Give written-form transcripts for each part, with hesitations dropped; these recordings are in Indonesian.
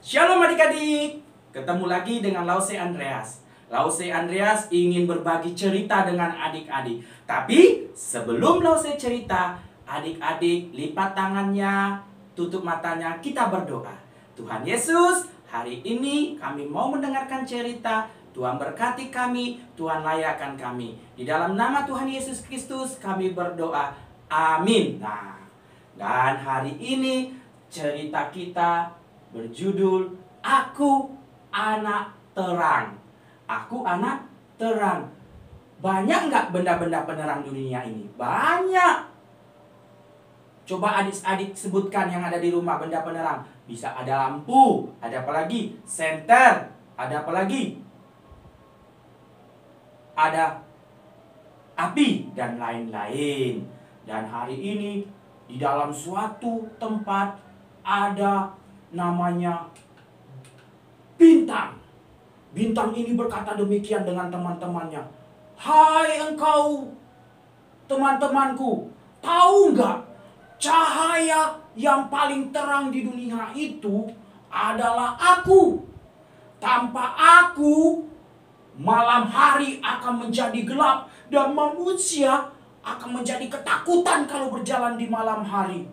Shalom adik-adik, ketemu lagi dengan Lause Andreas. Lause Andreas ingin berbagi cerita dengan adik-adik. Tapi sebelum Lause cerita, adik-adik lipat tangannya, tutup matanya, kita berdoa. Tuhan Yesus, hari ini kami mau mendengarkan cerita. Tuhan berkati kami, Tuhan layakkan kami. Di dalam nama Tuhan Yesus Kristus kami berdoa. Amin. Nah, dan hari ini cerita kita berjudul Aku Anak Terang. Aku anak terang. Banyak nggak benda-benda penerang dunia ini? Banyak. Coba adik-adik sebutkan yang ada di rumah benda penerang. Bisa ada lampu, ada apa lagi? Senter, ada apa lagi? Ada api dan lain-lain. Dan hari ini di dalam suatu tempat ada namanya bintang. Bintang ini berkata demikian dengan teman-temannya. Hai engkau teman-temanku, tahu nggak cahaya yang paling terang di dunia itu adalah aku. Tanpa aku, malam hari akan menjadi gelap dan manusia akan menjadi ketakutan kalau berjalan di malam hari.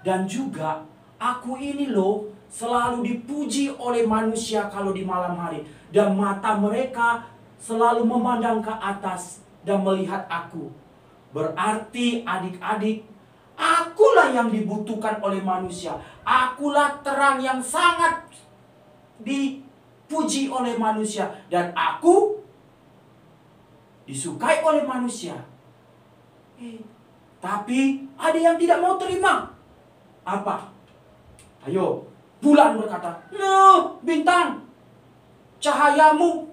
Dan juga aku ini loh selalu dipuji oleh manusia kalau di malam hari. Dan mata mereka selalu memandang ke atas dan melihat aku. Berarti adik-adik, akulah yang dibutuhkan oleh manusia. Akulah terang yang sangat dipuji oleh manusia. Dan aku disukai oleh manusia. Tapi ada yang tidak mau terima. Apa? Ayo, bulan berkata, "No, bintang, cahayamu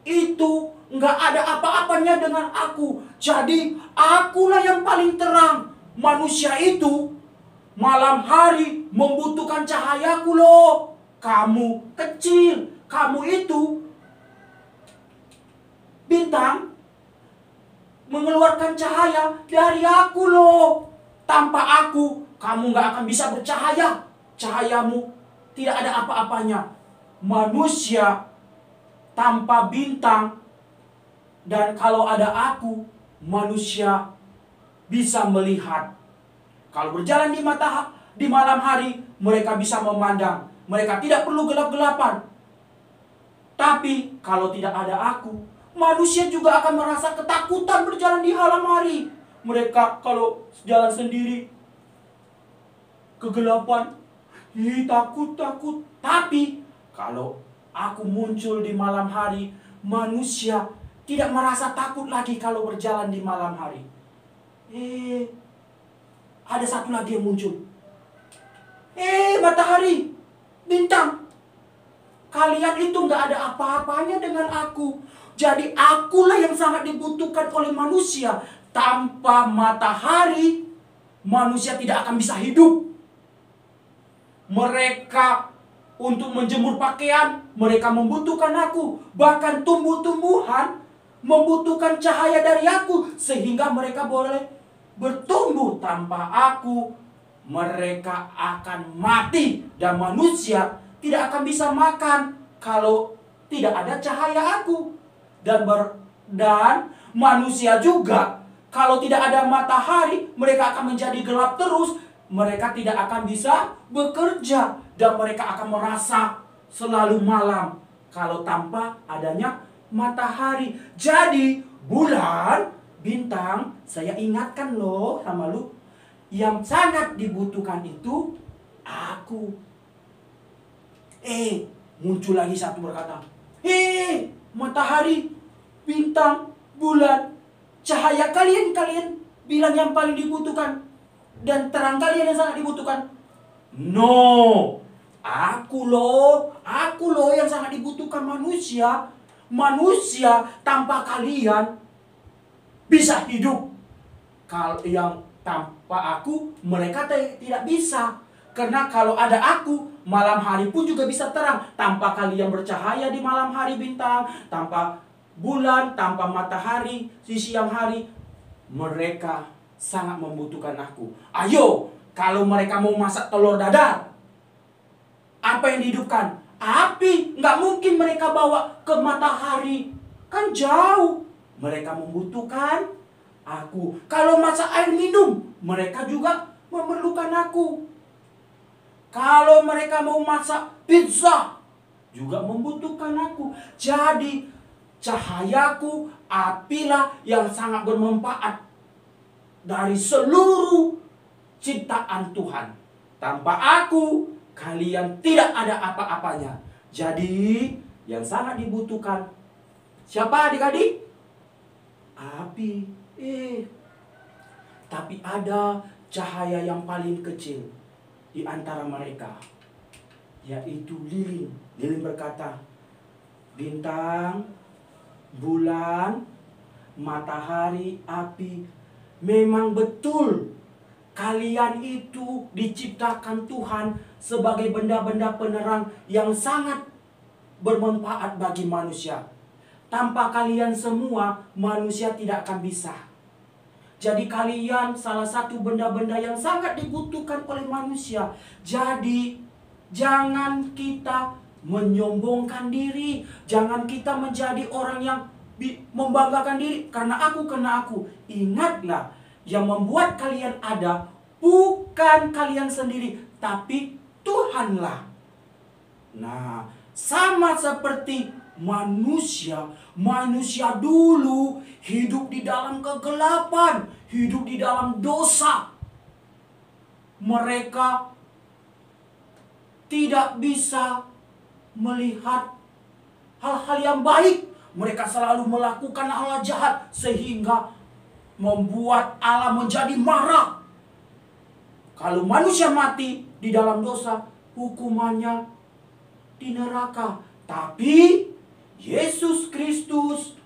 itu nggak ada apa-apanya dengan aku. Jadi akulah yang paling terang. Manusia itu malam hari membutuhkan cahayaku loh. Kamu kecil, kamu itu bintang mengeluarkan cahaya dari aku loh. Tanpa aku, kamu nggak akan bisa bercahaya. Cahayamu tidak ada apa-apanya. Manusia tanpa bintang, dan kalau ada aku, manusia bisa melihat. Kalau berjalan di malam hari, mereka bisa memandang. Mereka tidak perlu gelap-gelapan. Tapi kalau tidak ada aku, manusia juga akan merasa ketakutan berjalan di malam hari. Mereka kalau jalan sendiri, kegelapan, takut. Tapi kalau aku muncul di malam hari, manusia tidak merasa takut lagi kalau berjalan di malam hari. Ada satu lagi yang muncul. Matahari, bintang, kalian itu nggak ada apa-apanya dengan aku. Jadi akulah yang sangat dibutuhkan oleh manusia. Tanpa matahari, manusia tidak akan bisa hidup. Mereka untuk menjemur pakaian, mereka membutuhkan aku. Bahkan tumbuh-tumbuhan membutuhkan cahaya dari aku, sehingga mereka boleh bertumbuh. Tanpa aku, mereka akan mati. Dan manusia tidak akan bisa makan kalau tidak ada cahaya aku. Dan manusia juga, kalau tidak ada matahari, mereka akan menjadi gelap terus. Mereka tidak akan bisa bekerja. Dan mereka akan merasa selalu malam kalau tanpa adanya matahari. Jadi bulan, bintang, saya ingatkan loh sama lu, yang sangat dibutuhkan itu aku. Muncul lagi satu berkata, matahari, bintang, bulan, cahaya kalian bilang yang paling dibutuhkan. Dan terang kalian yang sangat dibutuhkan. No, aku loh yang sangat dibutuhkan manusia. Manusia tanpa kalian bisa hidup. Kalau yang tanpa aku, mereka tidak bisa. Karena kalau ada aku, malam hari pun juga bisa terang. Tanpa kalian bercahaya di malam hari, bintang, tanpa bulan, tanpa matahari di siang hari, mereka sangat membutuhkan aku. Ayo, kalau mereka mau masak telur dadar, Apa yang dihidupkan? Api. Nggak mungkin mereka bawa ke matahari. Kan jauh. Mereka membutuhkan aku. Kalau masak air minum, mereka juga memerlukan aku. Kalau mereka mau masak pizza, juga membutuhkan aku. Jadi cahayaku, apilah yang sangat bermanfaat dari seluruh ciptaan Tuhan. Tanpa aku, kalian tidak ada apa-apanya. Jadi yang sangat dibutuhkan siapa adik-adik? Api. Tapi ada cahaya yang paling kecil di antara mereka, yaitu lilin. Lilin berkata, bintang, bulan, matahari, api, memang betul kalian itu diciptakan Tuhan sebagai benda-benda penerang yang sangat bermanfaat bagi manusia. Tanpa kalian semua, manusia tidak akan bisa. Jadi kalian salah satu benda-benda yang sangat dibutuhkan oleh manusia. Jadi jangan kita menyombongkan diri. Jangan kita menjadi orang yang membanggakan diri. Karena aku. Ingatlah, yang membuat kalian ada bukan kalian sendiri, tapi Tuhanlah. Nah, sama seperti manusia dulu hidup di dalam kegelapan, hidup di dalam dosa. Mereka tidak bisa melihat hal-hal yang baik. Mereka selalu melakukan hal jahat sehingga membuat Allah menjadi marah. Kalau manusia mati di dalam dosa, hukumannya di neraka. Tapi Yesus Kristus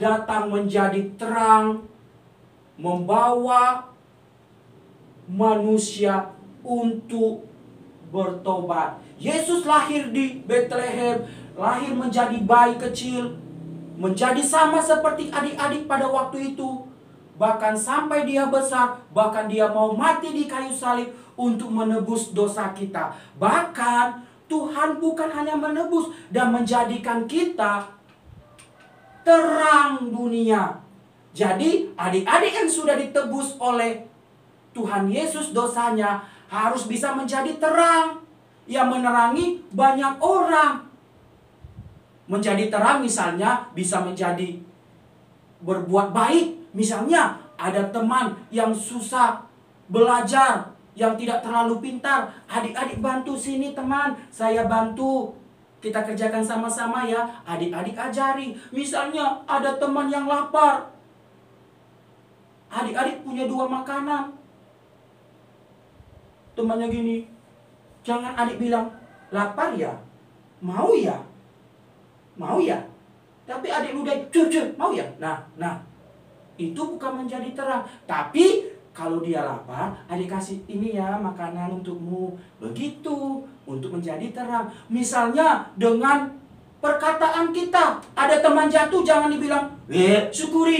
datang menjadi terang, membawa manusia untuk bertobat. Yesus lahir di Betlehem, lahir menjadi bayi kecil, menjadi sama seperti adik-adik pada waktu itu. Bahkan sampai dia besar, bahkan dia mau mati di kayu salib untuk menebus dosa kita. Bahkan Tuhan bukan hanya menebus dan menjadikan kita terang dunia. Jadi adik-adik yang sudah ditebus oleh Tuhan Yesus dosanya harus bisa menjadi terang yang menerangi banyak orang. Menjadi terang misalnya bisa menjadi berbuat baik. Misalnya ada teman yang susah belajar, yang tidak terlalu pintar. Adik-adik bantu sini teman, saya bantu. Kita kerjakan sama-sama ya. Adik-adik ajari. Misalnya ada teman yang lapar. Adik-adik punya 2 makanan. Temannya gini. Jangan adik bilang, lapar ya? Mau ya? Mau ya? Tapi adik udah, mau ya? Nah. Itu bukan menjadi terang. Tapi kalau dia lapar, adik kasih ini ya makanan untukmu. Begitu, untuk menjadi terang. Misalnya dengan perkataan kita. Ada teman jatuh, jangan dibilang, syukuri.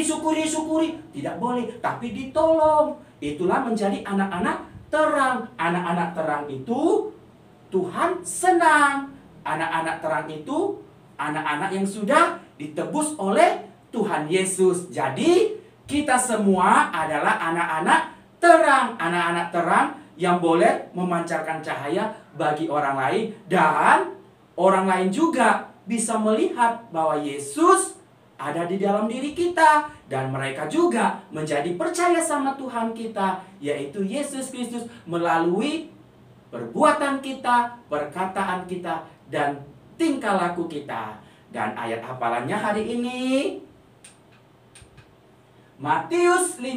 Tidak boleh, tapi ditolong. Itulah menjadi anak-anak terang. Anak-anak terang itu Tuhan senang. Anak-anak terang itu anak-anak yang sudah ditebus oleh Tuhan Yesus. Jadi kita semua adalah anak-anak terang. Anak-anak terang yang boleh memancarkan cahaya bagi orang lain. Dan orang lain juga bisa melihat bahwa Yesus ada di dalam diri kita. Dan mereka juga menjadi percaya sama Tuhan kita, yaitu Yesus Kristus, melalui perbuatan kita, perkataan kita, dan tingkah laku kita. Dan ayat hafalannya hari ini Matius 5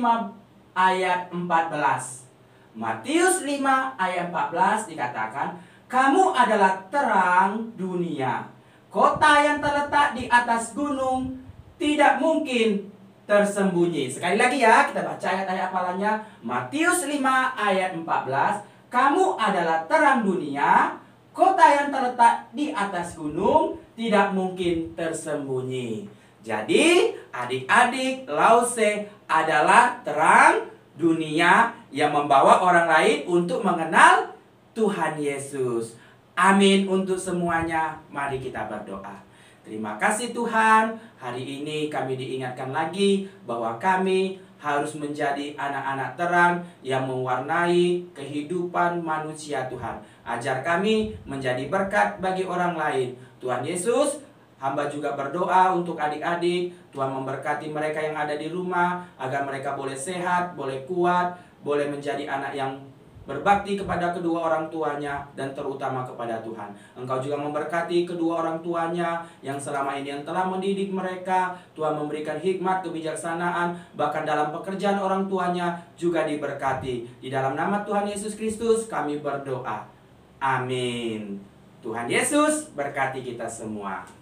ayat 14. Matius 5 ayat 14 dikatakan, kamu adalah terang dunia. Kota yang terletak di atas gunung tidak mungkin tersembunyi. Sekali lagi ya, kita baca ayat-ayat hafalannya. Matius 5 ayat 14. Kamu adalah terang dunia. Kota yang terletak di atas gunung tidak mungkin tersembunyi. Jadi adik-adik Lause adalah terang dunia yang membawa orang lain untuk mengenal Tuhan Yesus. Amin untuk semuanya. Mari kita berdoa. Terima kasih Tuhan, hari ini kami diingatkan lagi bahwa kami harus menjadi anak-anak terang yang mewarnai kehidupan manusia Tuhan. Ajar kami menjadi berkat bagi orang lain. Tuhan Yesus, hamba juga berdoa untuk adik-adik. Tuhan memberkati mereka yang ada di rumah, agar mereka boleh sehat, boleh kuat, boleh menjadi anak yang berbakti kepada kedua orang tuanya dan terutama kepada Tuhan. Engkau juga memberkati kedua orang tuanya yang selama ini yang telah mendidik mereka. Tuhan memberikan hikmat, kebijaksanaan, bahkan dalam pekerjaan orang tuanya juga diberkati. Di dalam nama Tuhan Yesus Kristus kami berdoa. Amin. Tuhan Yesus berkati kita semua.